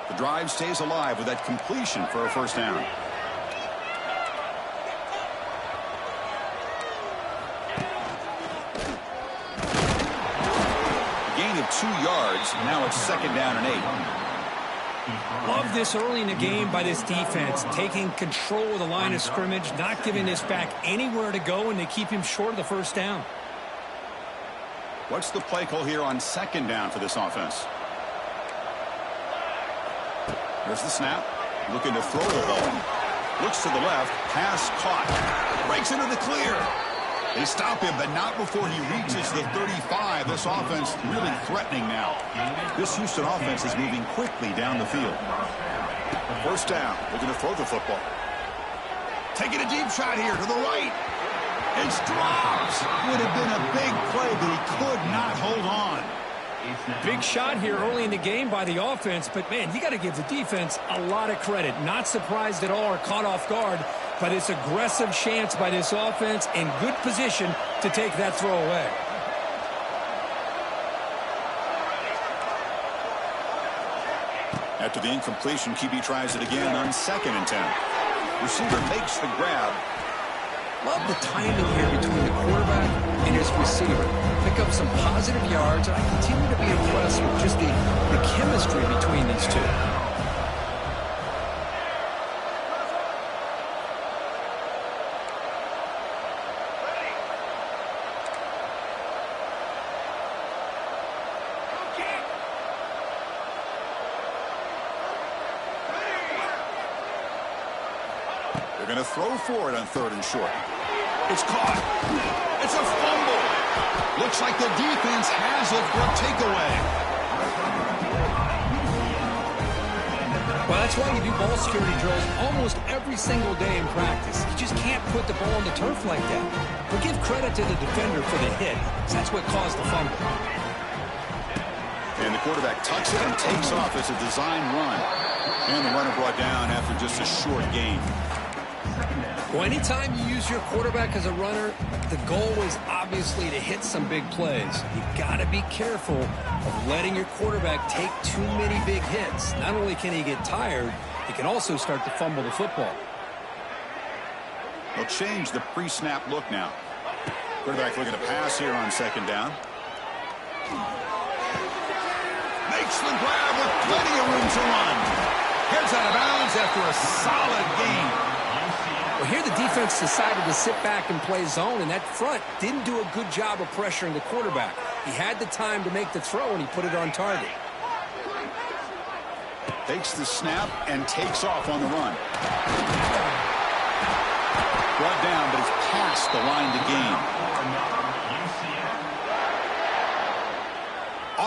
The drive stays alive with that completion for a first down. Gain of 2 yards. Now it's 2nd down and 8. Love this early in the game by this defense, taking control of the line of scrimmage, not giving this back anywhere to go, and they keep him short of the first down. What's the play call here on 2nd down for this offense? There's the snap. Looking to throw the ball. Looks to the left. Pass caught. Breaks into the clear. They stop him, but not before he reaches the 35. This offense really threatening now. This Houston offense is moving quickly down the field. First down. Looking to throw the football. Taking a deep shot here to the right. It's dropped. Would have been a big play, but he could not hold on. Big shot here early in the game by the offense, but, man, you got to give the defense a lot of credit. Not surprised at all or caught off guard, but it's aggressive chance by this offense in good position to take that throw away. After the incompletion, QB tries it again on 2nd and 10. Receiver makes the grab. Love the timing here between the quarterback and his receiver. Pick up some positive yards, and I continue to be impressed with just the chemistry between these two. They're going to throw for it on 3rd and short. It's caught. It's a fumble. Looks like the defense has it for a takeaway. Well, that's why you do ball security drills almost every single day in practice. You just can't put the ball on the turf like that. But give credit to the defender for the hit, because that's what caused the fumble. And the quarterback tucks it and takes off as a design run. And the runner brought down after just a short gain. Well, anytime you use your quarterback as a runner, the goal is obviously to hit some big plays. You've got to be careful of letting your quarterback take too many big hits. Not only can he get tired, he can also start to fumble the football. They'll change the pre-snap look now. Quarterback looking to pass here on 2nd down. Makes the grab with plenty of room to run. Heads out of bounds after a solid gain. Well, here the defense decided to sit back and play zone, and that front didn't do a good job of pressuring the quarterback. He had the time to make the throw, and he put it on target. Takes the snap and takes off on the run. Brought down, but it's past the line to gain.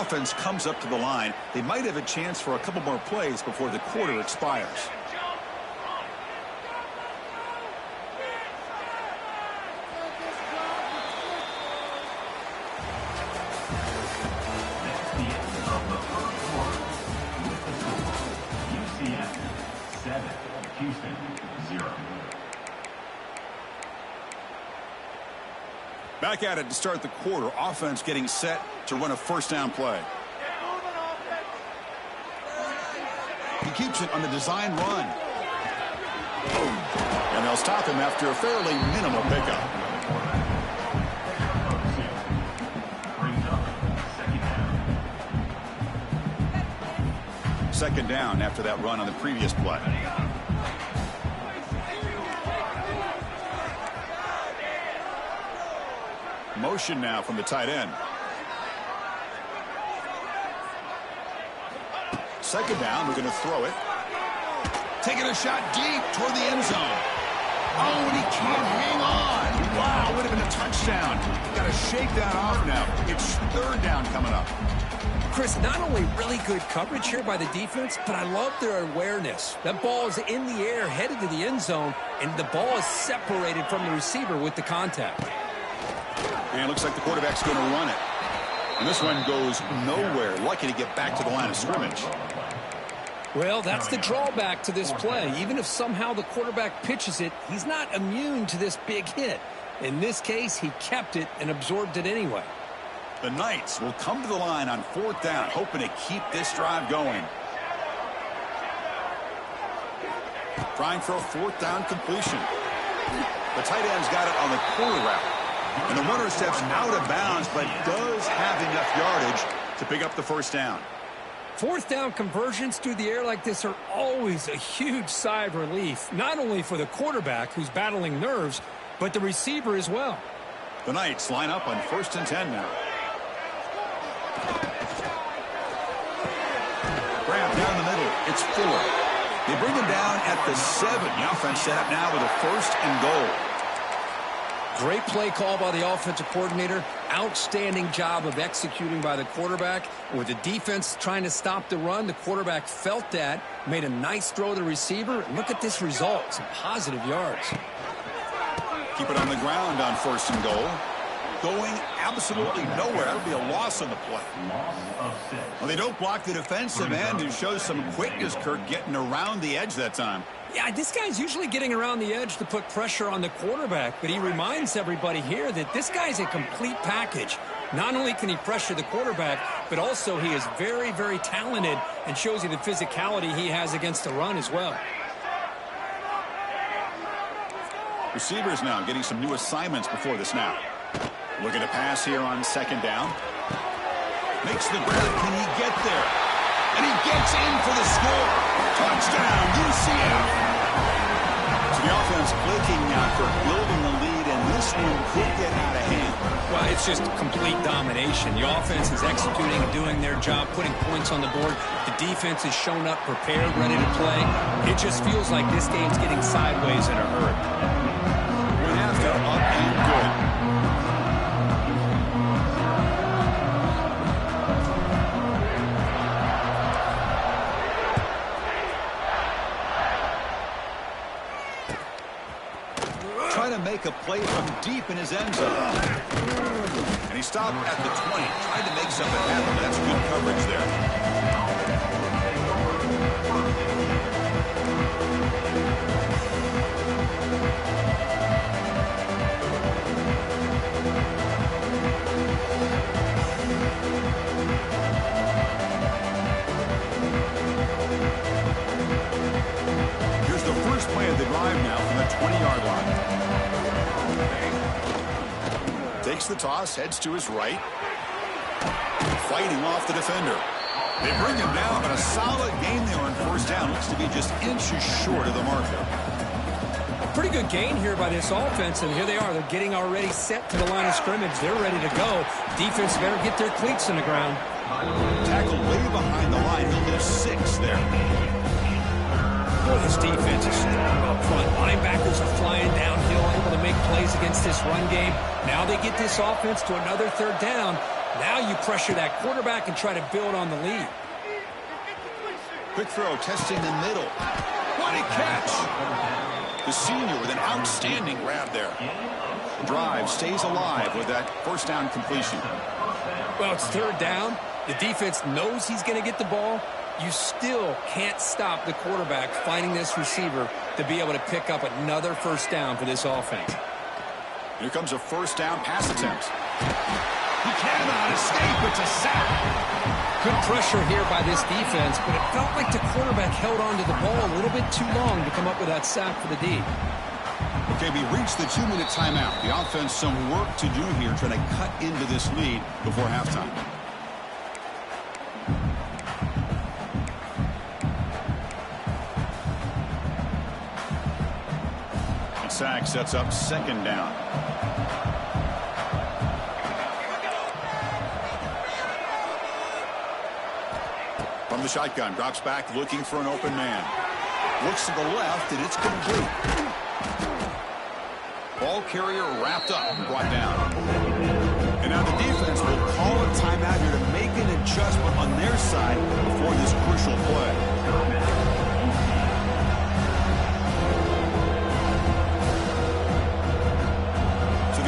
Offense comes up to the line. They might have a chance for a couple more plays before the quarter expires. Houston, 0. Back at it to start the quarter. Offense getting set to run a first down play. He keeps it on the design run. And they'll stop him after a fairly minimal pickup. Second down after that run on the previous play. Motion now from the tight end. Second down, we're going to throw it. Taking a shot deep toward the end zone. Oh, and he can't hang on. Wow, would have been a touchdown. Got to shake that off now. It's 3rd down coming up. Chris, not only really good coverage here by the defense, but I love their awareness. That ball is in the air, headed to the end zone, and the ball is separated from the receiver with the contact. And it looks like the quarterback's going to run it. And this one goes nowhere. Lucky to get back to the line of scrimmage. Well, that's the drawback to this play. Even if somehow the quarterback pitches it, he's not immune to this big hit. In this case, he kept it and absorbed it anyway. The Knights will come to the line on 4th down, hoping to keep this drive going. Trying for a fourth down completion. The tight end's got it on the corner route. And the runner steps out of bounds, but does have enough yardage to pick up the first down. Fourth down conversions through the air like this are always a huge sigh of relief, not only for the quarterback who's battling nerves, but the receiver as well. The Knights line up on 1st and 10 now. Grab down the middle. It's Fuller. They bring him down at the 7. The offense set up now with a 1st and goal. Great play call by the offensive coordinator. Outstanding job of executing by the quarterback. With the defense trying to stop the run, the quarterback felt that, made a nice throw to the receiver. Look at this result. Some positive yards. Keep it on the ground on 1st and goal. Going absolutely nowhere. That'll be a loss on the play. Well, they don't block the defensive end and shows some quickness, Kirk, getting around the edge that time. Yeah, this guy's usually getting around the edge to put pressure on the quarterback, but he reminds everybody here that this guy's a complete package. Not only can he pressure the quarterback, but also he is very, very talented and shows you the physicality he has against the run as well. Receivers now getting some new assignments before the snap. Looking to pass here on 2nd down. Makes the grab. Can he get there? And he gets in for the score. Touchdown, UCF. So the offense clicking now for building the lead, and this one could get out of hand. Well, it's just complete domination. The offense is executing and doing their job, putting points on the board. The defense is shown up, prepared, ready to play. It just feels like this game's getting sideways in a hurry. Went after, up and good. Trying to make a play from deep in his end zone. And he stopped at the 20. Tried to make something happen. That's good coverage there. Here's the first play of the drive now from the 20-yard line. Takes the toss, heads to his right. Fighting off the defender. They bring him down, but a solid game there on 1st down. Looks to be just inches short of the marker. A pretty good gain here by this offense, and here they are. They're getting already set to the line of scrimmage. They're ready to go. Defense better get their cleats in the ground. Tackled way behind the line. He'll get a 6 there. Boy, this defense is strong up front. Linebackers are flying downhill, able to make plays against this run game. Now they get this offense to another 3rd down. Now you pressure that quarterback and try to build on the lead. Quick throw, testing the middle. What a catch! The senior with an outstanding grab there. Drive stays alive with that 1st down completion. Well, it's 3rd down. The defense knows he's going to get the ball. You still can't stop the quarterback finding this receiver to be able to pick up another 1st down for this offense. Here comes a 1st down pass attempt. He cannot escape. It's a sack. Good pressure here by this defense, but it felt like the quarterback held on to the ball a little bit too long to come up with that sack for the D. Okay, we reached the 2-minute timeout. The offense some work to do here, trying to cut into this lead before halftime. Sack sets up 2nd down. From the shotgun, drops back looking for an open man. Looks to the left, and it's complete. Ball carrier wrapped up and brought down. And now the defense will call a timeout here to make an adjustment on their side before this crucial play.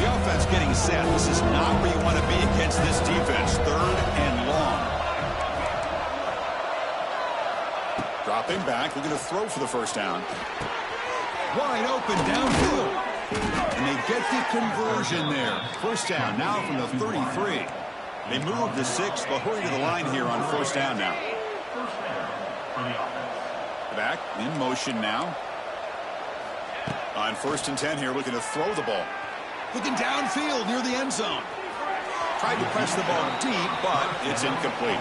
Offense getting set. This is not where you want to be against this defense. 3rd and long. Dropping back, looking to throw for the 1st down. Wide open downfield. And they get the conversion there. 1st down now from the 33. They move the 6. They'll hurry to the line here on 1st down now. Back in motion now. On 1st and 10 here, looking to throw the ball. Looking downfield near the end zone. Tried to press the ball deep, but it's incomplete.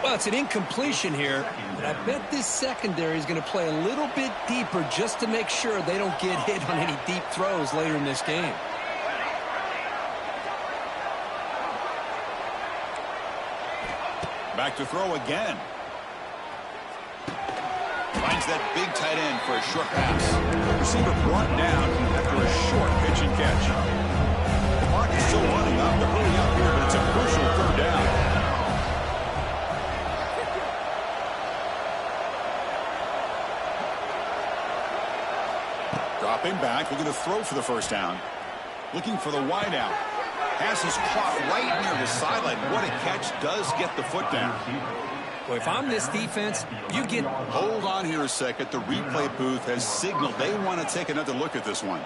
Well, it's an incompletion here, but I bet this secondary is going to play a little bit deeper just to make sure they don't get hit on any deep throws later in this game. Back to throw again. Finds that big tight end for a short pass. Receiver brought down after a short pitch and catch. The clock is still running up. They're hurrying up here, but it's a crucial 3rd down. Dropping back, looking to throw for the 1st down. Looking for the wide out. Pass is caught right near the sideline. What a catch, does get the foot down. Well, if I'm this defense, you get... Hold on here a second. The replay booth has signaled they want to take another look at this one.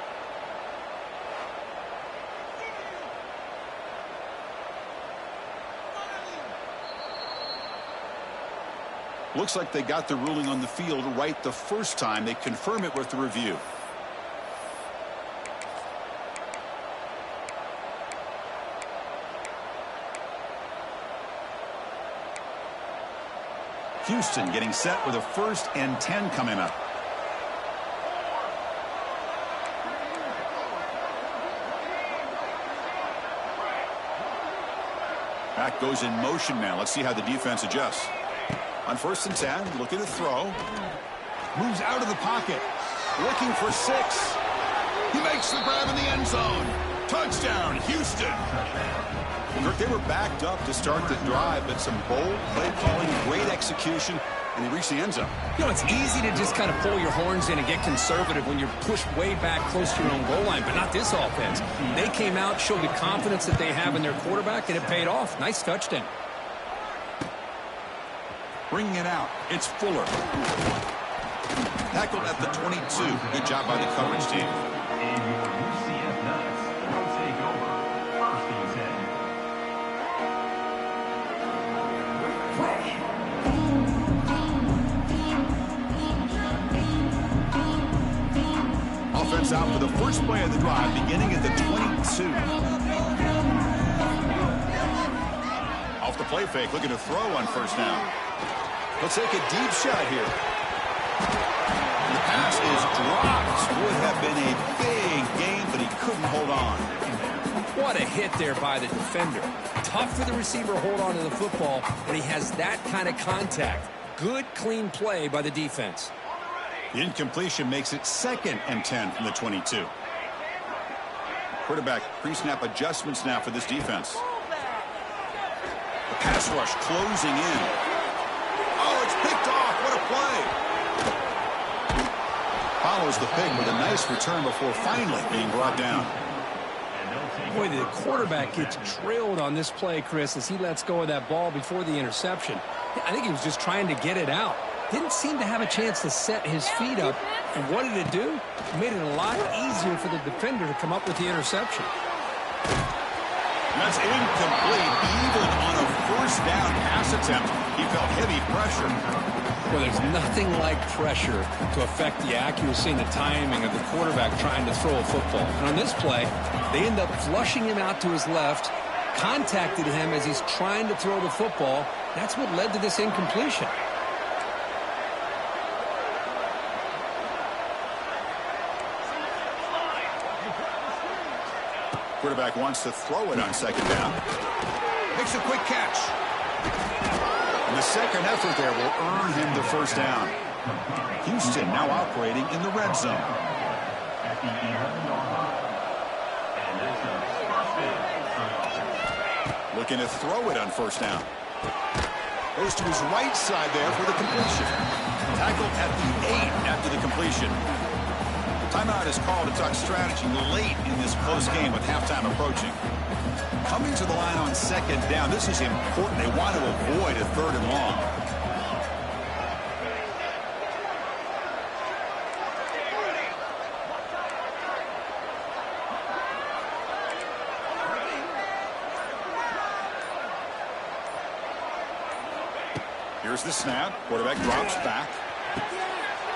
Looks like they got the ruling on the field right the first time. They confirm it with the review. Houston getting set with a 1st and 10 coming up. Back goes in motion now. Let's see how the defense adjusts. On 1st and 10, looking to throw. Moves out of the pocket. Looking for 6. He makes the grab in the end zone. Touchdown, Houston. They were backed up to start the drive, but some bold play calling, great execution, and they reached the end zone. You know, it's easy to just kind of pull your horns in and get conservative when you're pushed way back close to your own goal line, but not this offense. They came out, showed the confidence that they have in their quarterback, and it paid off. Nice touchdown. Bringing it out, it's Fuller. Tackled at the 22. Good job by the coverage team. Offense out for the first play of the drive, beginning at the 22. Off the play fake, looking to throw on 1st down. He'll take a deep shot here. The pass is dropped. Would have been a big game, but he couldn't hold on. What a hit there by the defender. Tough for the receiver to hold on to the football when he has that kind of contact. Good, clean play by the defense. The incompletion makes it 2nd and 10 from the 22. Quarterback pre-snap adjustments now for this defense. The pass rush closing in. Oh, it's picked off. What a play. Follows the pick with a nice return before finally being brought down. Boy, the quarterback gets trailed on this play, Chris, as he lets go of that ball before the interception. I think he was just trying to get it out. Didn't seem to have a chance to set his feet up. And what did it do? It made it a lot easier for the defender to come up with the interception. That's incomplete. Even on a 1st down pass attempt, he felt heavy pressure. Well, there's nothing like pressure to affect the accuracy and the timing of the quarterback trying to throw a football. And on this play, they end up flushing him out to his left, contacted him as he's trying to throw the football. That's what led to this incompletion. Quarterback wants to throw it on 2nd down. Makes a quick catch. And the second effort there will earn him the 1st down. Houston now operating in the red zone. Looking to throw it on 1st down. Goes to his right side there for the completion. Tackled at the 8 after the completion. Timeout is called to talk strategy late in this close game with halftime approaching. Coming to the line on 2nd down. This is important. They want to avoid a 3rd and long. Here's the snap. Quarterback drops back.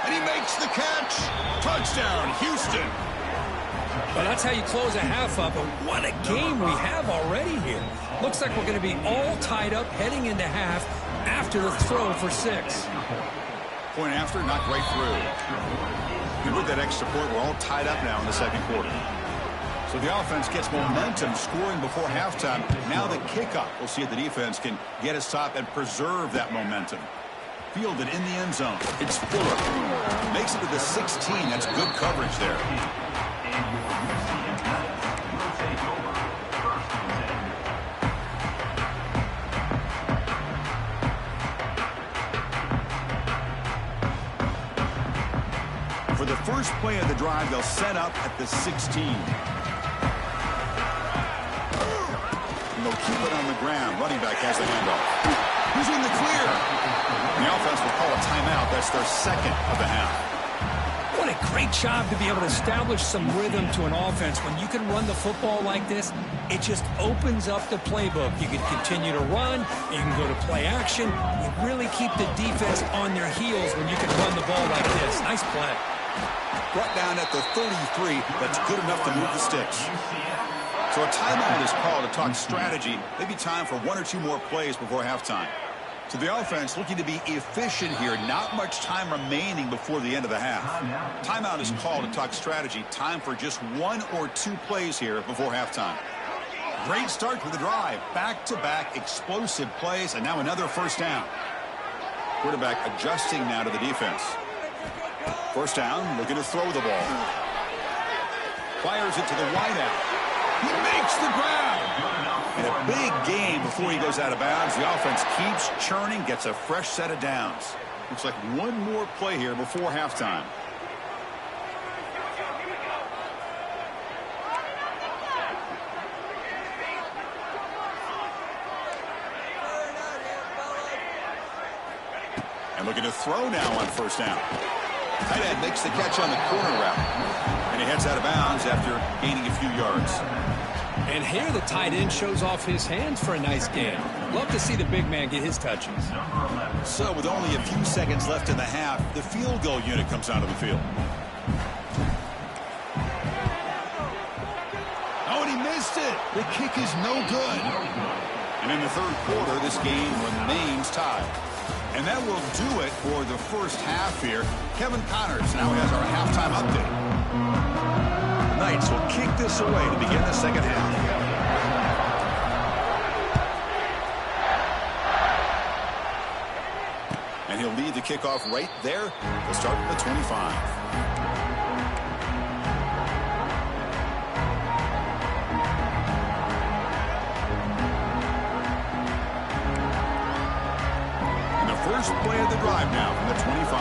And he makes the catch. Touchdown, Houston. Well, that's how you close a half up, and what a game we have already here. Looks like we're going to be all tied up heading into half after the throw for 6. Point after, knocked right through. And with that extra point, we're all tied up now in the second quarter. So the offense gets momentum scoring before halftime. Now the kickoff. We'll see if the defense can get a stop and preserve that momentum. Fielded in the end zone. It's Fuller. Makes it to the 16. That's good coverage there. For the first play of the drive, they'll set up at the 16. And they'll keep it on the ground. Running back has the handoff. Who's in the clear? The offense will call a timeout. That's their second of the half. What a great job to be able to establish some rhythm to an offense. When you can run the football like this, it just opens up the playbook. You can continue to run. You can go to play action. You really keep the defense on their heels when you can run the ball like this. Nice play. Brought down at the 33. That's good enough to move the sticks. So a timeout is called to talk strategy. Maybe time for 1 or 2 more plays before halftime. So the offense looking to be efficient here. Not much time remaining before the end of the half. Timeout is called to talk strategy. Time for just 1 or 2 plays here before halftime. Great start to the drive. Back-to-back explosive plays, and now another first down. Quarterback adjusting now to the defense. First down, looking to throw the ball. Fires it to the wideout. He makes the grab. And a big game before he goes out of bounds. The offense keeps churning, gets a fresh set of downs. Looks like 1 more play here before halftime. And looking to throw now on first down. Tight end makes the catch on the corner route. And he heads out of bounds after gaining a few yards. And here the tight end shows off his hands for a nice game. Love to see the big man get his touches. So with only a few seconds left in the half, the field goal unit comes onto the field. Oh, and he missed it. The kick is no good. And in the third quarter, this game remains tied. And that will do it for the first half here. Kevin Connors now has our halftime update. Knights will kick this away to begin the second half. And he'll lead the kickoff right there. He'll start at the 25. First play of the drive now from the 25.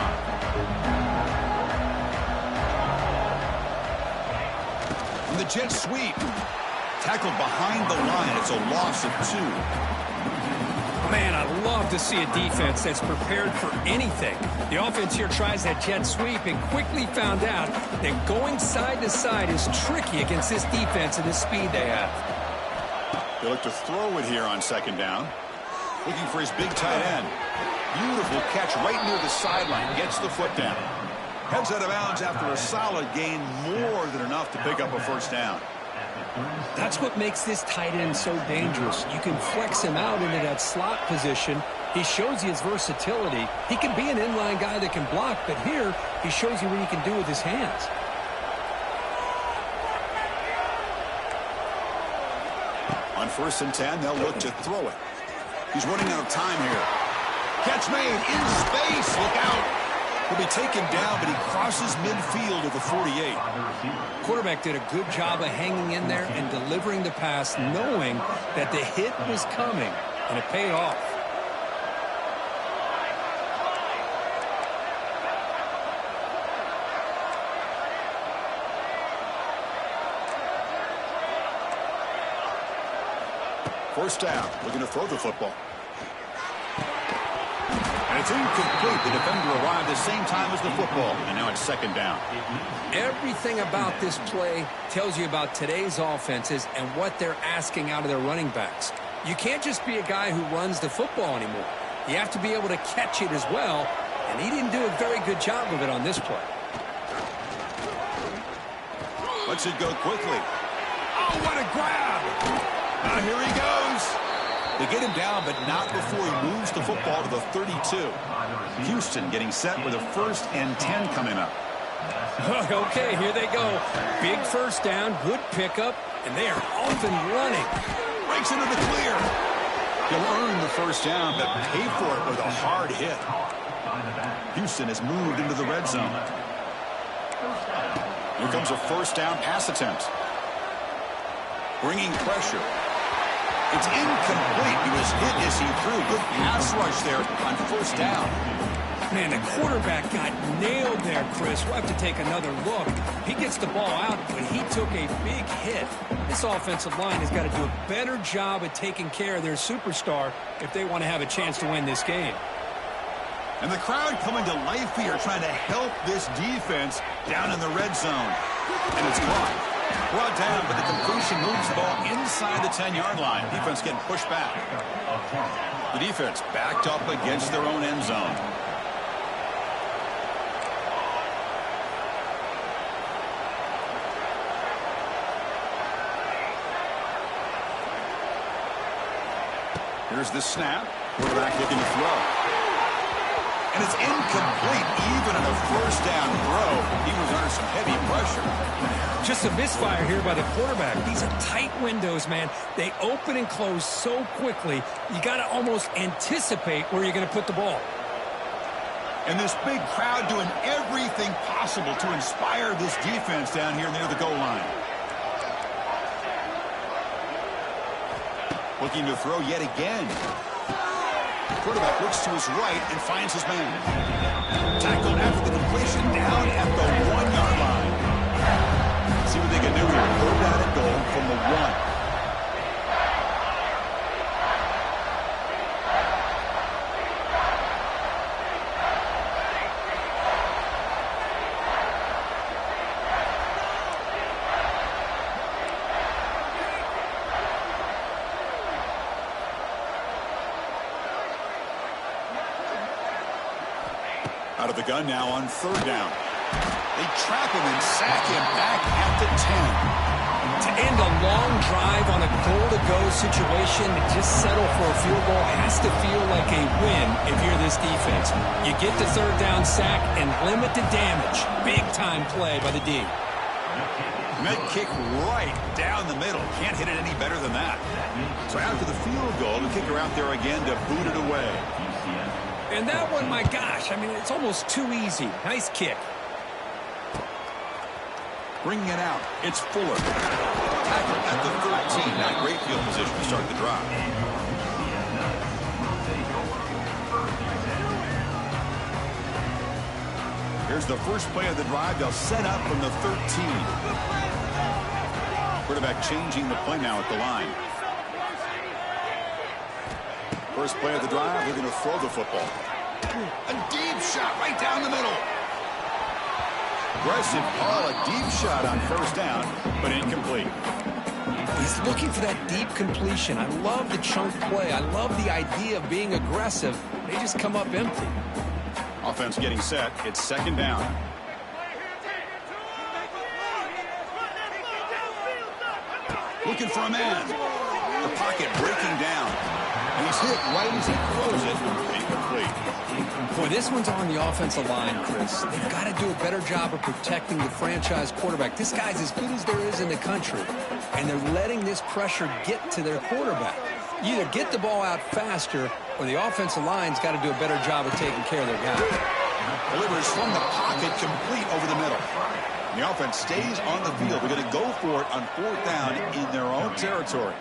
From the jet sweep. Tackled behind the line. It's a loss of 2. Man, I love to see a defense that's prepared for anything. The offense here tries that jet sweep and quickly found out that going side to side is tricky against this defense and the speed they have. They look to throw it here on second down. Looking for his big tight end. Beautiful catch right near the sideline. Gets the foot down. Heads out of bounds after a solid gain. More than enough to pick up a first down. That's what makes this tight end so dangerous. You can flex him out into that slot position. He shows you his versatility. He can be an inline guy that can block, but here he shows you what he can do with his hands. On 1st and 10, they'll look to throw it. He's running out of time here. Catch made in space. Look out. He'll be taken down, but he crosses midfield at the 48. Quarterback did a good job of hanging in there and delivering the pass, knowing that the hit was coming, and it paid off. First down, looking to throw the football. And it's incomplete. The defender arrived the same time as the football, and now it's second down. Everything about this play tells you about today's offenses and what they're asking out of their running backs. You can't just be a guy who runs the football anymore. You have to be able to catch it as well, and he didn't do a very good job of it on this play. Lets it go quickly. Oh, what a grab! Now here he goes. They get him down, but not before he moves the football to the 32. Houston getting set with a 1st and 10 coming up. Okay, here they go. Big first down, good pickup, and they are off and running. Breaks into the clear. He'll earn the first down, but pay for it with a hard hit. Houston has moved into the red zone. Here comes a first down pass attempt. Bringing pressure. It's incomplete. He was hit as he threw. Good pass rush there on first down. Man, the quarterback got nailed there, Chris. We'll have to take another look. He gets the ball out, but he took a big hit. This offensive line has got to do a better job at taking care of their superstar if they want to have a chance to win this game. And the crowd coming to life here, trying to help this defense down in the red zone. And it's caught. Brought down, but the completion moves the ball inside the 10-yard line. Defense getting pushed back. The defense backed up against their own end zone. Here's the snap. Quarterback looking to throw. And it's incomplete. Even in a first down throw, he was under some heavy pressure. Just a misfire here by the quarterback. These are tight windows, man. They open and close so quickly, you got to almost anticipate where you're going to put the ball. And this big crowd doing everything possible to inspire this defense down here near the goal line. Looking to throw yet again. Quarterback looks to his right and finds his man. Tackled after the completion down at the 1-yard line. See what they can do here. Third down and goal from the 1. Out of the gun now on third down. They trap him and sack him back at the 10. To end a long drive on a goal-to-go situation, to just settle for a field goal has to feel like a win if you're this defense. You get the third down sack and limit the damage. Big-time play by the D. Med kick right down the middle. Can't hit it any better than that. So after the field goal, the kicker out there again to boot it away. And that one, my gosh, I mean, it's almost too easy. Nice kick. Bringing it out, it's Fuller. Tackle at the 13. Not great field position to start the drive. Here's the first play of the drive. They'll set up from the 13. Quarterback changing the play now at the line. First play of the drive, looking to throw the football. A deep shot right down the middle. Aggressive call, a deep shot on first down, but incomplete. He's looking for that deep completion. I love the chunk play. I love the idea of being aggressive. They just come up empty. Offense getting set. It's second down. Looking for a man. The pocket breaking down. And he's hit right as he throws it. Incomplete. Boy, this one's on the offensive line, Chris. They've got to do a better job of protecting the franchise quarterback. This guy's as good as there is in the country, and they're letting this pressure get to their quarterback. You either get the ball out faster, or the offensive line's got to do a better job of taking care of their guy. Delivers from the pocket, complete over the middle. And the offense stays on the field. They're going to go for it on fourth down in their own territory.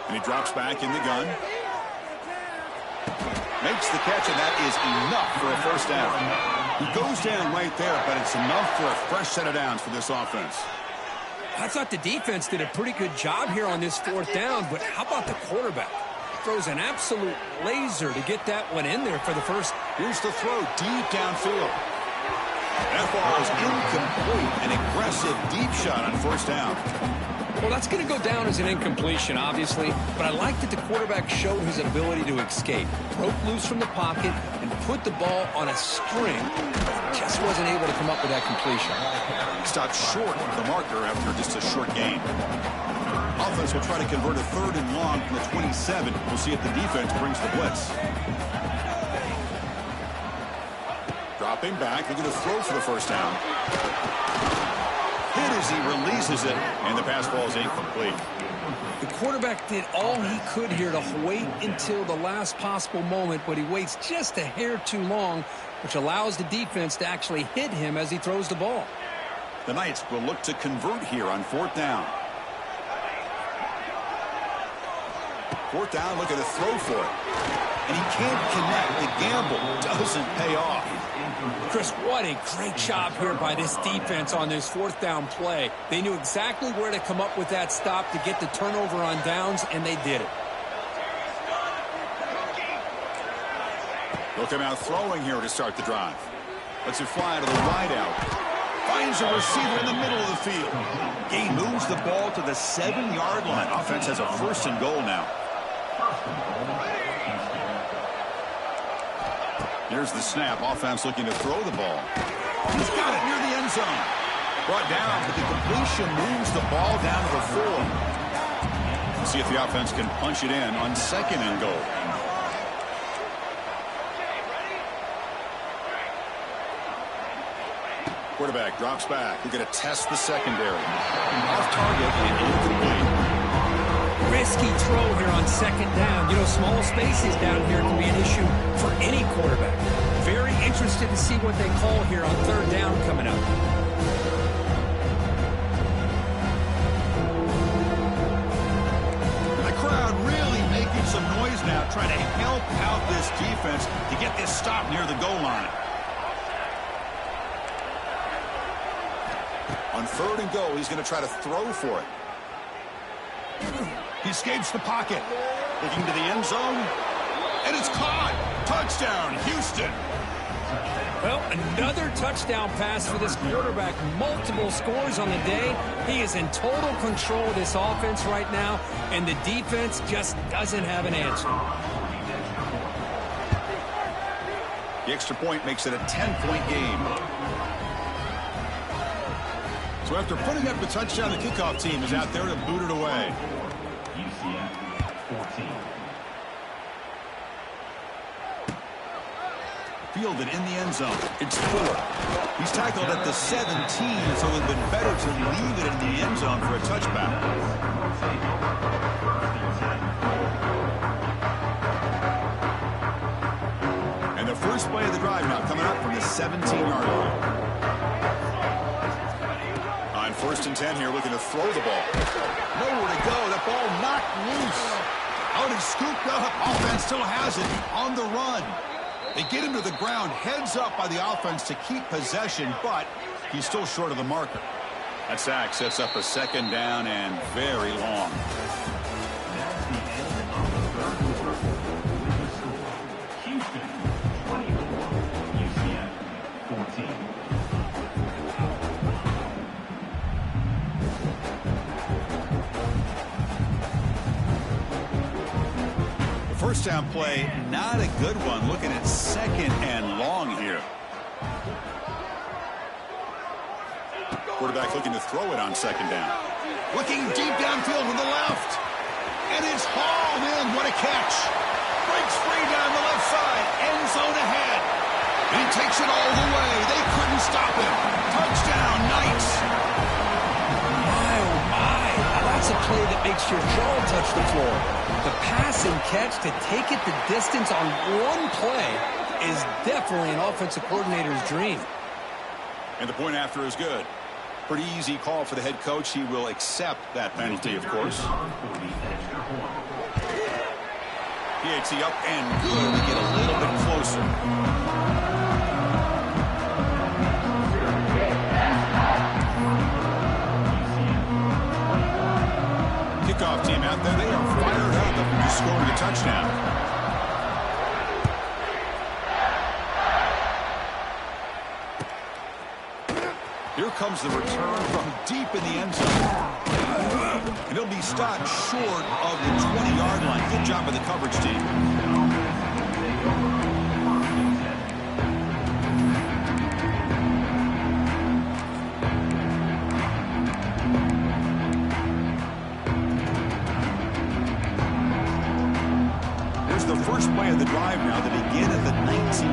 And he drops back in the gun. Makes the catch, and that is enough for a first down. He goes down right there, but it's enough for a fresh set of downs for this offense. I thought the defense did a pretty good job here on this fourth down, but how about the quarterback? Throws an absolute laser to get that one in there for the first. Here's the throw deep downfield. That ball is incomplete. An aggressive deep shot on first down. Well, that's going to go down as an incompletion, obviously, but I like that the quarterback showed his ability to escape, broke loose from the pocket, and put the ball on a string. Just wasn't able to come up with that completion. Stopped short of the marker after just a short gain. Offense will try to convert a 3rd and long from the 27. We'll see if the defense brings the blitz. Dropping back, looking to throw for the first down. Hit as he releases it, and the pass ball is incomplete. The quarterback did all he could here to wait until the last possible moment, but he waits just a hair too long, which allows the defense to actually hit him as he throws the ball. The Knights will look to convert here on 4th down. 4th down, looking to throw for it. And he can't connect. The gamble doesn't pay off. Chris, what a great job here by this defense on this 4th down play. They knew exactly where to come up with that stop to get the turnover on downs, and they did it. They'll come out throwing here to start the drive. Lets it fly to the wide out. Finds a receiver in the middle of the field. He moves the ball to the 7-yard line. Offense has a 1st and goal now. Here's the snap. Offense looking to throw the ball. He's got it near the end zone. Brought down, but the completion moves the ball down to the 4. We'll see if the offense can punch it in on 2nd and goal. Quarterback drops back. We're going to test the secondary. Off target and incomplete. Risky throw here on 2nd down. You know, small spaces down here can be an issue for any quarterback. Very interested to see what they call here on 3rd down coming up. The crowd really making some noise now, trying to help out this defense to get this stop near the goal line. On 3rd and goal, he's going to try to throw for it. He escapes the pocket. Looking to the end zone. And it's caught. Touchdown, Houston. Well, another touchdown pass for this quarterback. Multiple scores on the day. He is in total control of this offense right now, and the defense just doesn't have an answer. The extra point makes it a 10-point game. So after putting up the touchdown, the kickoff team is out there to boot it away. Fielded in the end zone. It's 4. He's tackled at the 17, so it would have been better to leave it in the end zone for a touchback. And the first play of the drive now coming up from the 17-yard line. On 1st and 10 here, looking to throw the ball. Nowhere to go. That ball knocked loose. Out and scooped up. Offense still has it on the run. They get him to the ground, heads up by the offense to keep possession, but he's still short of the marker. That sack sets up a 2nd down and very long. First down play, not a good one. Looking at 2nd and long here. Quarterback looking to throw it on 2nd down. Looking deep downfield with the left. And it's hauled in. What a catch. Breaks free down the left side. End zone ahead. And he takes it all the way. They couldn't stop him. Touchdown, Knights. My, oh my. That's a play that makes your jaw touch the floor. The pass and catch to take it the distance on one play is definitely an offensive coordinator's dream. And the point after is good. Pretty easy call for the head coach. He will accept that penalty, of course. PAT up and good. We get a little bit closer. Kickoff team out there. They are fired up after just scoring a touchdown. Here comes the return from deep in the end zone. And he'll be stopped short of the 20-yard line. Good job by the coverage team. Here's the first play of the drive now to begin at the 19.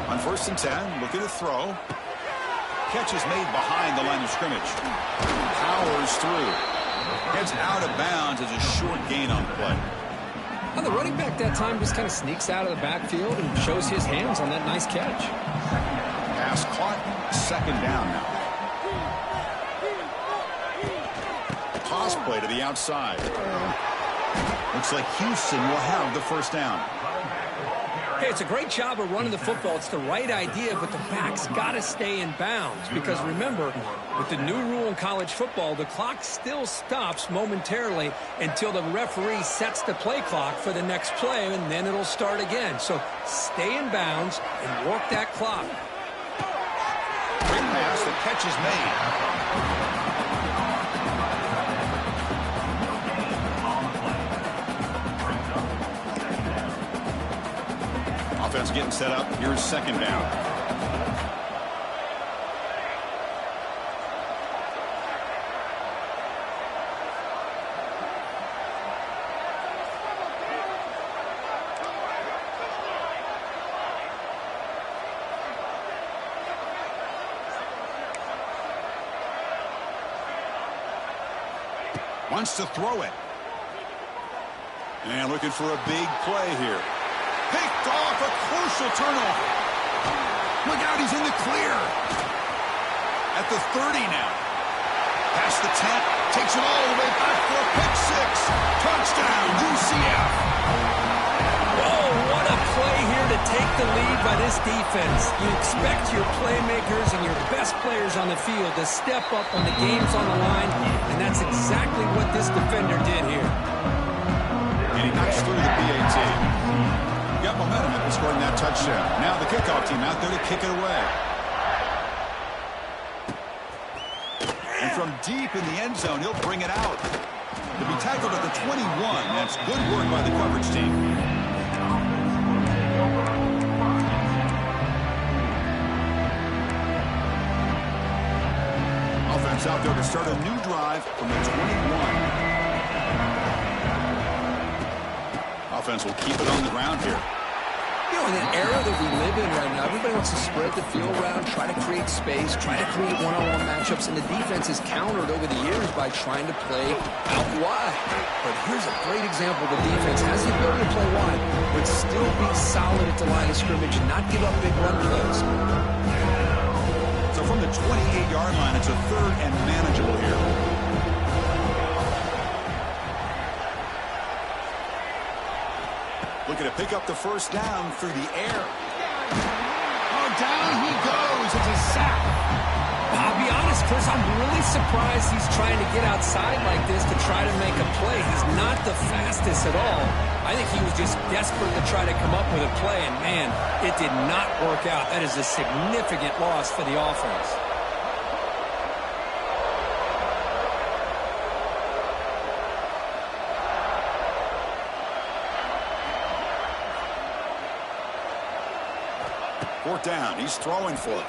On 1st and 10, looking to throw. Catch is made behind the line of scrimmage. Powers through. Gets out of bounds as a short gain on the play. Now the running back that time just kind of sneaks out of the backfield and shows his hands on that nice catch. Pass caught. 2nd down now. Toss play to the outside. Looks like Houston will have the 1st down. Hey, it's a great job of running the football. It's the right idea, but the back's got to stay in bounds. Because remember, with the new rule in college football, the clock still stops momentarily until the referee sets the play clock for the next play, and then it'll start again. So stay in bounds and work that clock. Quick pass, the catch is made. Offense getting set up. Here's 2nd down. Wants to throw it. And looking for a big play here. Picked off, a crucial turnover. Look out, he's in the clear. At the 30 now. Past the 10, takes it all the way back for a pick 6. Touchdown, UCF. Whoa, what a play here to take the lead by this defense. You expect your playmakers and your best players on the field to step up when the game's on the line, and that's exactly what this defender did here. And he knocks through the PAT. Got momentum after scoring that touchdown. Now the kickoff team out there to kick it away. And from deep in the end zone, he'll bring it out. To be tackled at the 21. That's good work by the coverage team. Offense out there to start a new drive from the 21. Offense will keep it on the ground here. You know, in the era that we live in right now, everybody wants to spread the field around, try to create space, try to create one-on-one matchups, and the defense has countered over the years by trying to play out wide. But here's a great example. The defense has the ability to play wide, but still be solid at the line of scrimmage and not give up big run plays. So from the 28-yard line, it's a 3rd and manageable here. Looking to pick up the 1st down through the air. Oh, down he goes. It's a sack. I'll be honest, Chris, I'm really surprised he's trying to get outside like this to try to make a play. He's not the fastest at all. I think he was just desperate to try to come up with a play, and, man, it did not work out. That is a significant loss for the offense. Fourth down. He's throwing for it.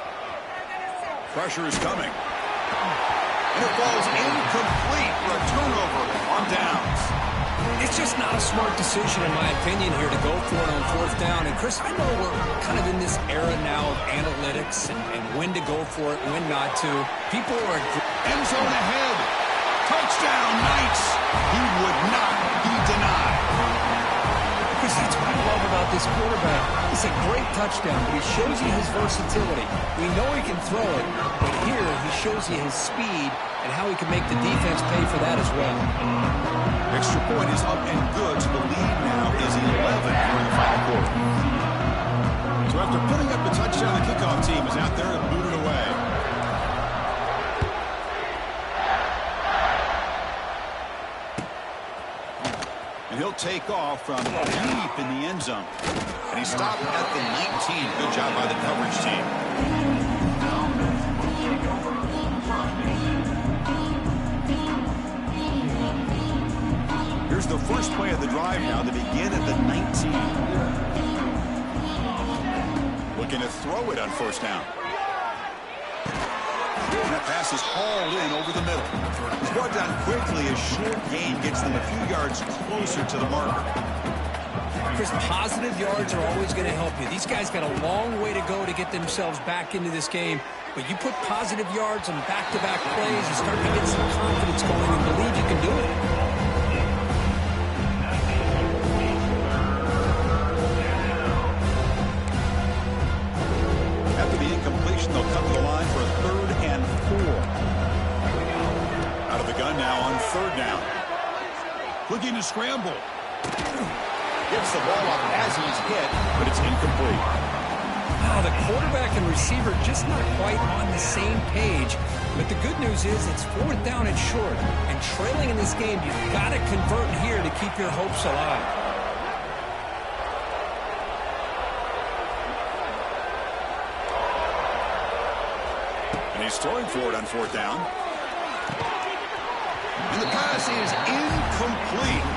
Pressure is coming. And it falls incomplete for a turnover on downs. It's just not a smart decision, in my opinion, here to go for it on 4th down. And, Chris, I know we're kind of in this era now of analytics and when to go for it, when not to. People are... End zone ahead. Touchdown, Knights. He would not be denied. Because that's what I love about this quarterback. It's a great touchdown, but he shows you his versatility. We know he can throw it, but here he shows you his speed and how he can make the defense pay for that as well. Extra point is up and good, so the lead now is 11 here in the final quarter. So after putting up the touchdown, the kickoff team is out there to boot it away. And he'll take off from deep in the end zone. And he stopped at the 19. Good job by the coverage team. Here's the first play of the drive now to begin at the 19. Looking to throw it on first down. And that pass is hauled in over the middle. It's brought down quickly as short gain gets them a few yards closer to the marker. Chris, positive yards are always going to help you. These guys got a long way to go to get themselves back into this game. But you put positive yards on back-to-back plays, you start to get some confidence going and believe you can do it. After the incompletion, they'll come to the line for a 3rd and 4. Out of the gun now on 3rd down. Looking to scramble. Gets the ball up as he's hit, but it's incomplete. Wow, the quarterback and receiver just not quite on the same page. But the good news is it's 4th down and short. And trailing in this game, you've got to convert here to keep your hopes alive. And he's throwing for it on 4th down. And the pass is incomplete.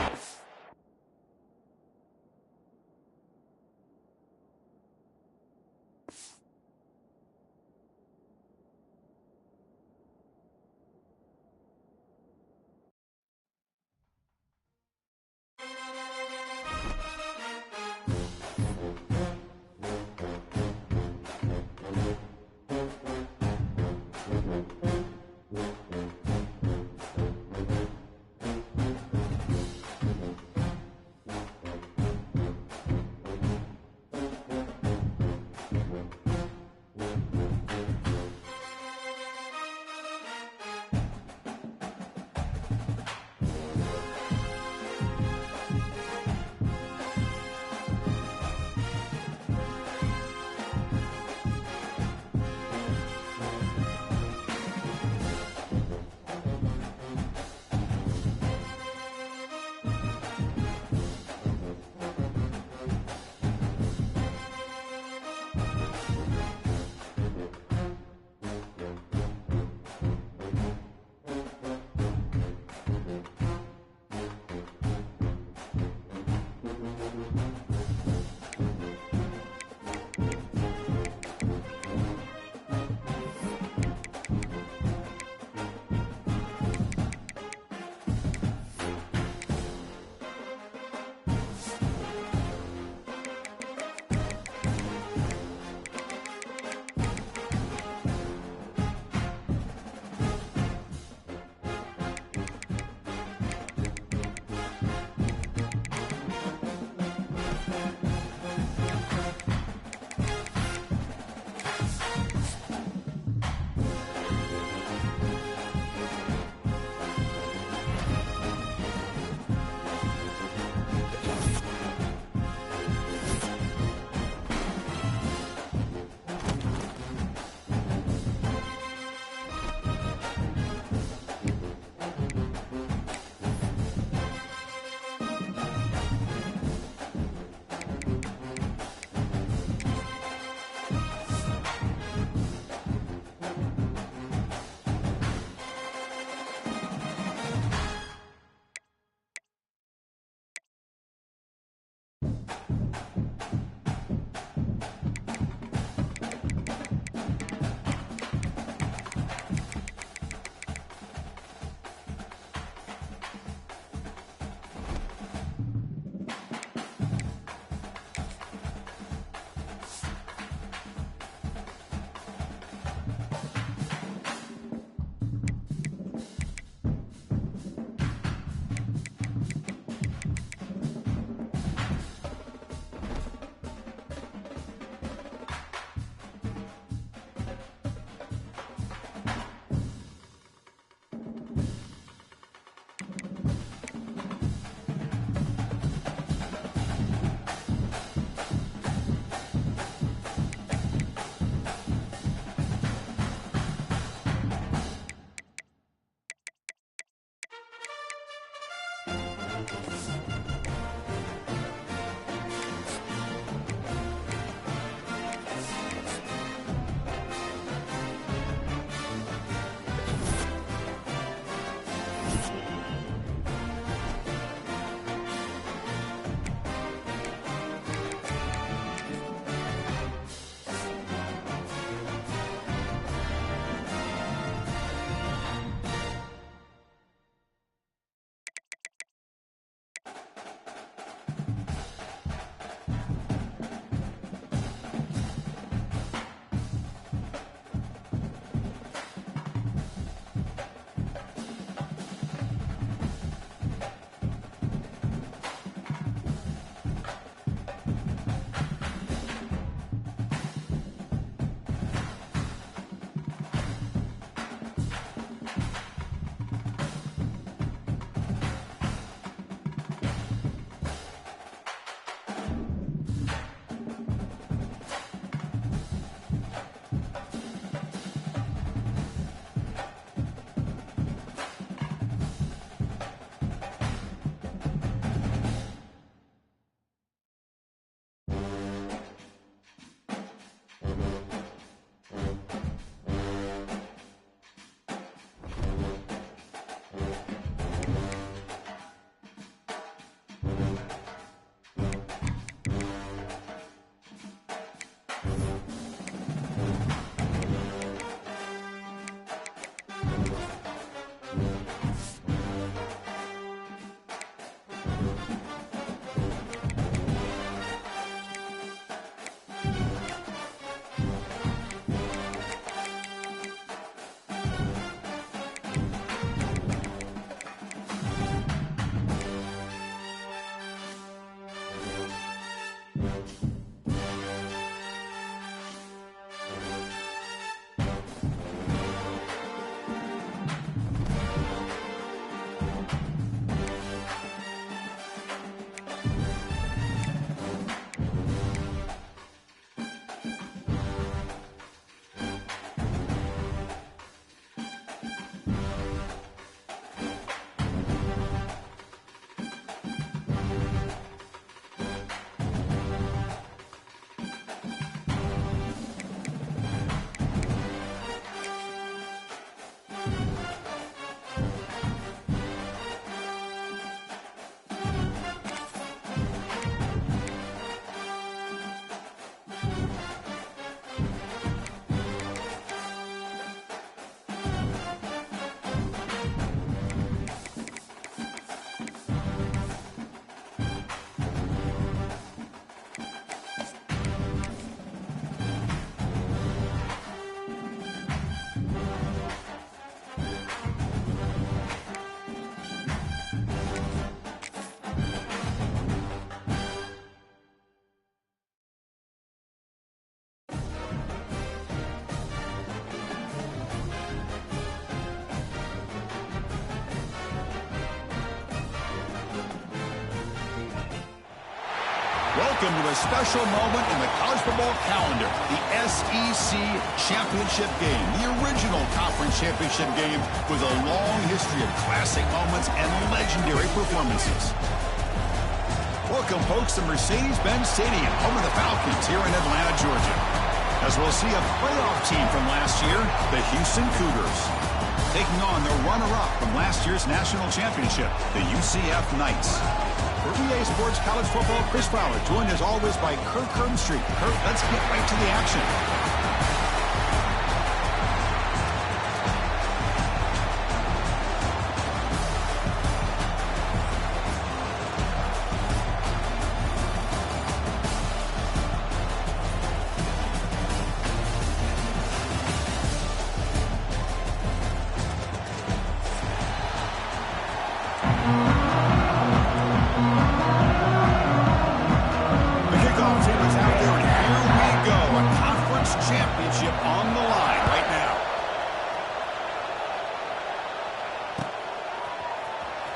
Welcome to a special moment in the college football calendar, the SEC Championship Game, the original conference championship game with a long history of classic moments and legendary performances. Welcome, folks, to Mercedes-Benz Stadium, home of the Falcons here in Atlanta, Georgia, as we'll see a playoff team from last year, the Houston Cougars, taking on the runner-up from last year's national championship, the UCF Knights. For EA Sports College Football, Chris Fowler, joined as always by Kirk Herbstreit. Kirk, let's get right to the action.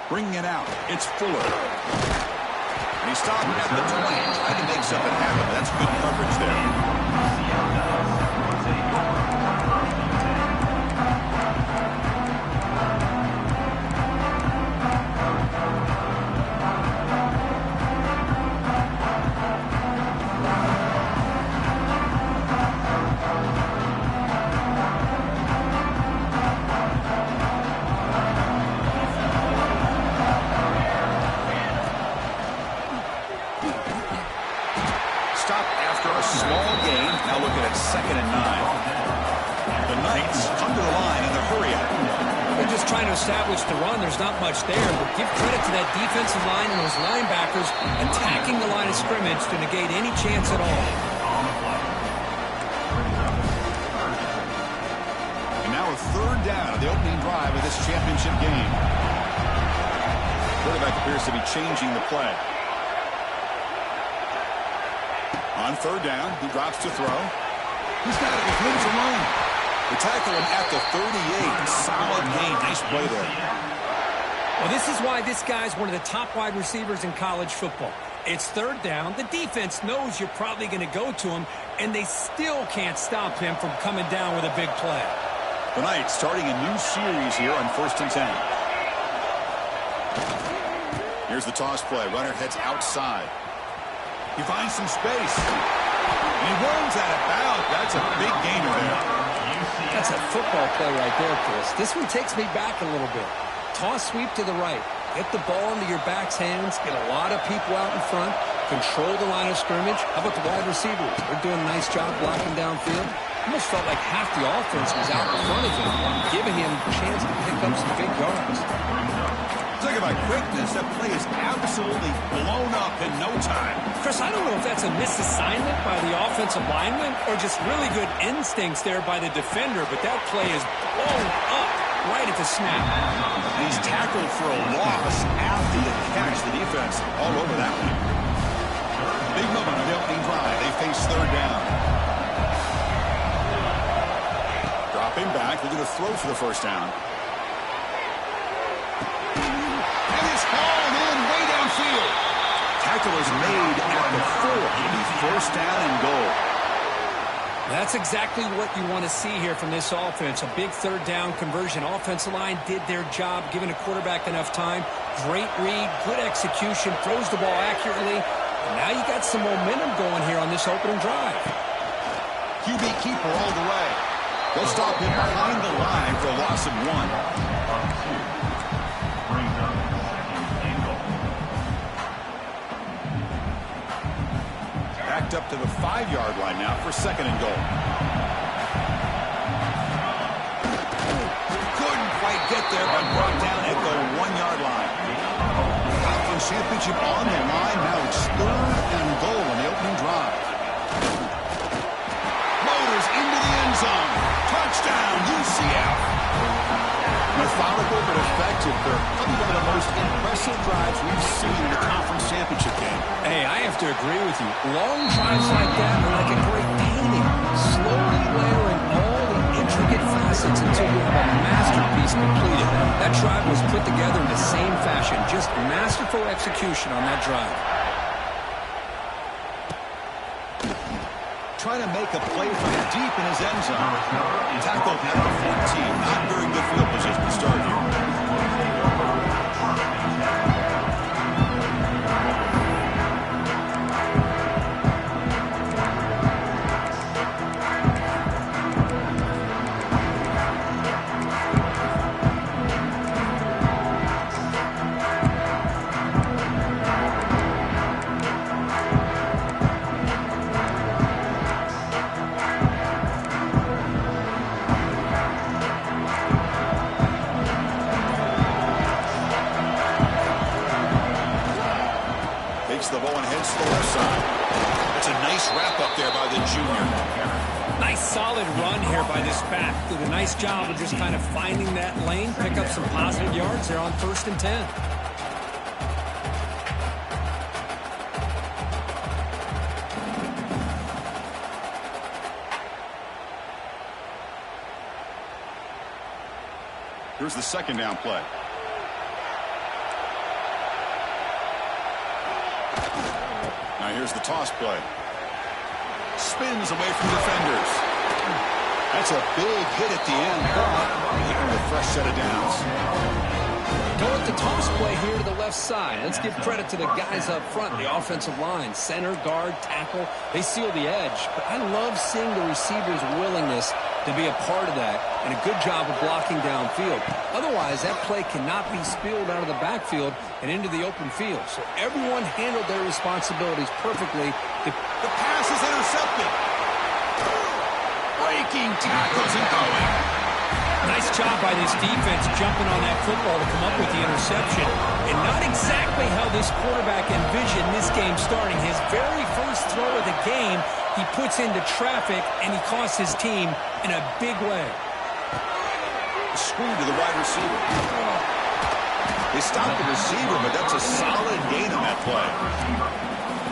Bringing it out, it's Fuller. And he stopped at the 20, trying to make something happen. That's good coverage there. Second and 9. The Knights come to the line in the hurry up. They're just trying to establish the run. There's not much there, but give credit to that defensive line and those linebackers attacking the line of scrimmage to negate any chance at all. And now a third down of the opening drive of this championship game. Quarterback appears to be changing the play. On third down, he drops to throw. He's got it with Woods alone. They tackle him at the 38. Solid gain. Nice play there. Well, this is why this guy's one of the top wide receivers in college football. It's third down. The defense knows you're probably going to go to him, and they still can't stop him from coming down with a big play. The Knights starting a new series here on 1st and 10. Here's the toss play. Runner heads outside. He finds some space. He runs out of bounds. That's a big gainer there. That's a football play right there, Chris. This one takes me back a little bit. Toss sweep to the right. Get the ball into your back's hands. Get a lot of people out in front. Control the line of scrimmage. How about the wide receivers? They're doing a nice job blocking downfield. Almost felt like half the offense was out in front of him, giving him a chance to pick up some big yards. Talk about quickness. That play is absolutely blown up in no time. Chris, I don't know if that's a misassignment by the offensive lineman or just really good instincts there by the defender, but that play is blown up right at the snap. And he's tackled for a loss after the catch. The defense all over that one. Big moment on the opening drive. They face third down. Dropping back. They're going to throw for the first down. Tackle is made at the 4. It'll be first down and goal. That's exactly what you want to see here from this offense. A big third down conversion. Offensive line did their job, giving a quarterback enough time. Great read, good execution, throws the ball accurately. And now you got some momentum going here on this opening drive. QB keeper all the way. They'll stop him behind the line for a loss of 1. Up to the 5-yard line now for second and goal. Couldn't quite get there, but brought down at the 1-yard line. Conference championship on the line. Now it's third and goal in the opening drive. Motors into the end zone. Touchdown, UCF. Methodical but effective. Probably one of the most impressive drives we've seen in the conference championship game. Hey, I have to agree with you. Long drives like that are like a great painting. Slowly layering all the intricate facets until you have a masterpiece completed. That drive was put together in the same fashion. Just masterful execution on that drive. trying to make a play from deep in his end zone. Tackled at the 14. Not very good field position to start here. The ball and heads to the left side. That's a nice wrap up there by the junior. Nice solid run here by this back. Did a nice job of just kind of finding that lane, pick up some positive yards there on 1st and 10. Here's the 2nd down play. Now here's the toss play. Spins away from defenders. That's a big hit at the end, but here a fresh set of downs. Go with the toss play here to the left side. Let's give credit to the guys up front, the offensive line, center, guard, tackle. They seal the edge. But I love seeing the receiver's willingness to be a part of that and a good job of blocking downfield. Otherwise, that play cannot be spilled out of the backfield and into the open field. So everyone handled their responsibilities perfectly. The pass is intercepted. Breaking tackles and going. Nice job by this defense jumping on that football to come up with the interception. And not exactly how this quarterback envisioned this game starting. His very first throw of the game, he puts into traffic, and he costs his team in a big way. Screen to the wide receiver. They stopped the receiver, but that's a solid gain on that play.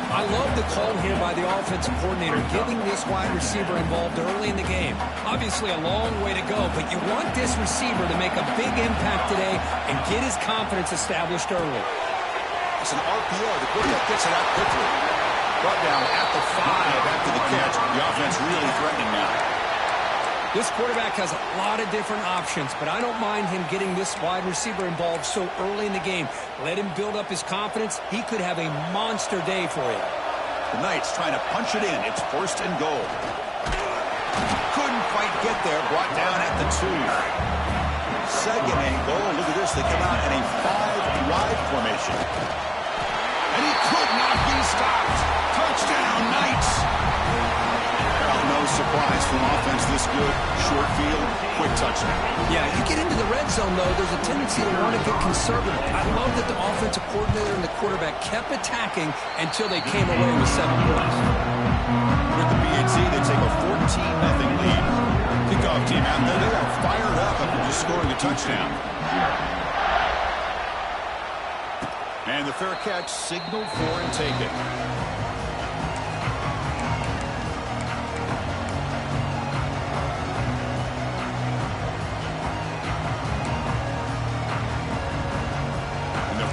I love the call here by the offensive coordinator, getting this wide receiver involved early in the game. Obviously a long way to go, but you want this receiver to make a big impact today and get his confidence established early. It's an RPO. The quarterback gets it out quickly. Brought down at the 5 after the catch. The offense really threatening now. This quarterback has a lot of different options, but I don't mind him getting this wide receiver involved so early in the game. Let him build up his confidence. He could have a monster day for you. The Knights trying to punch it in. It's 1st and goal. Couldn't quite get there. Brought down at the 2. 2nd and goal. Look at this. They come out in a 5-wide formation. And he could not be stopped. Touchdown, Knights. No surprise from offense this good. Short field, quick touchdown. Yeah, you get into the red zone, though, there's a tendency to want to get conservative. I love that the offensive coordinator and the quarterback kept attacking until they came away with 7 points. With the BAT, they take a 14-0 lead. Kickoff team out there. They are fired up after just scoring a touchdown. And the fair catch signaled for and taken.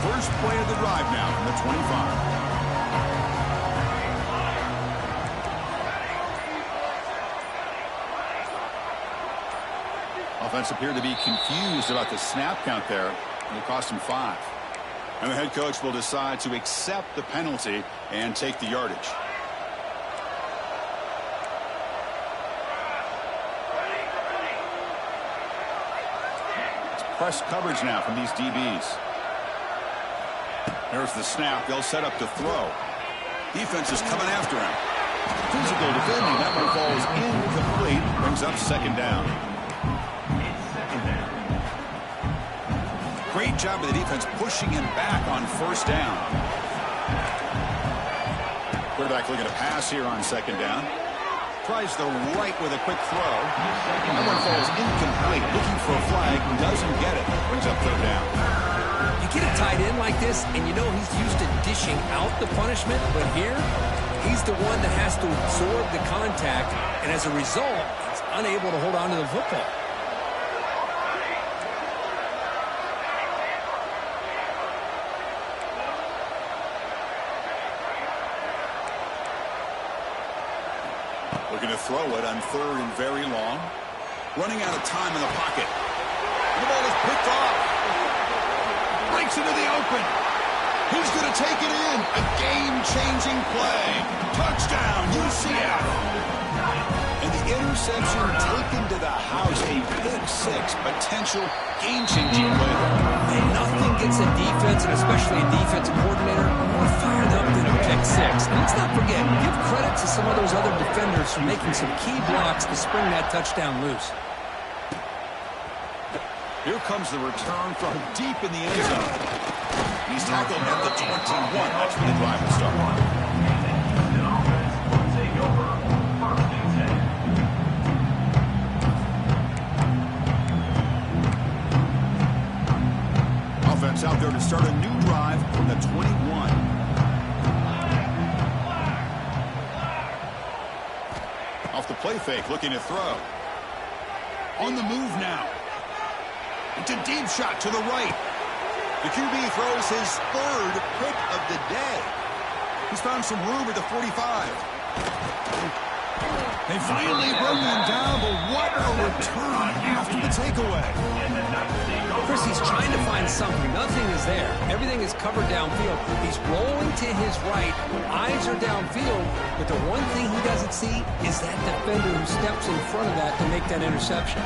First play of the drive now from the 25. Offense appeared to be confused about the snap count there, and it cost him 5. And the head coach will decide to accept the penalty and take the yardage. It's press coverage now from these DBs. There's the snap. They'll set up to throw. Defense is coming after him. Physical defending. That one falls incomplete. Brings up 2nd down. Great job of the defense pushing him back on 1st down. Quarterback looking to pass here on 2nd down. Tries the right with a quick throw. That one falls incomplete. Looking for a flag. Doesn't get it. Brings up 3rd down. You get a tight end like this, and you know he's used to dishing out the punishment, but here, he's the one that has to absorb the contact, and as a result, he's unable to hold on to the football. Looking to throw it on 3rd and very long. Running out of time in the pocket. The ball is picked off. Breaks into the open. He's going to take it in. A game-changing play. Touchdown, UCF. And the interception taken to the house. A pick 6 potential game-changing play. And nothing gets a defense, and especially a defensive coordinator, more fired up than a pick 6. And let's not forget, give credit to some of those other defenders for making some key blocks to spring that touchdown loose. Here comes the return from deep in the end zone. He's tackled at the 21. That's where the drive will start. Offense out there to start a new drive from the 21. Off the play fake, looking to throw. On the move now. It's a deep shot to the right. The QB throws his 3rd pick of the day. He's found some room at the 45. They finally bring him down, but what a return after the takeaway. Chris, he's trying to find something. Nothing is there. Everything is covered downfield. He's rolling to his right. Eyes are downfield, but the one thing he doesn't see is that defender who steps in front of that to make that interception.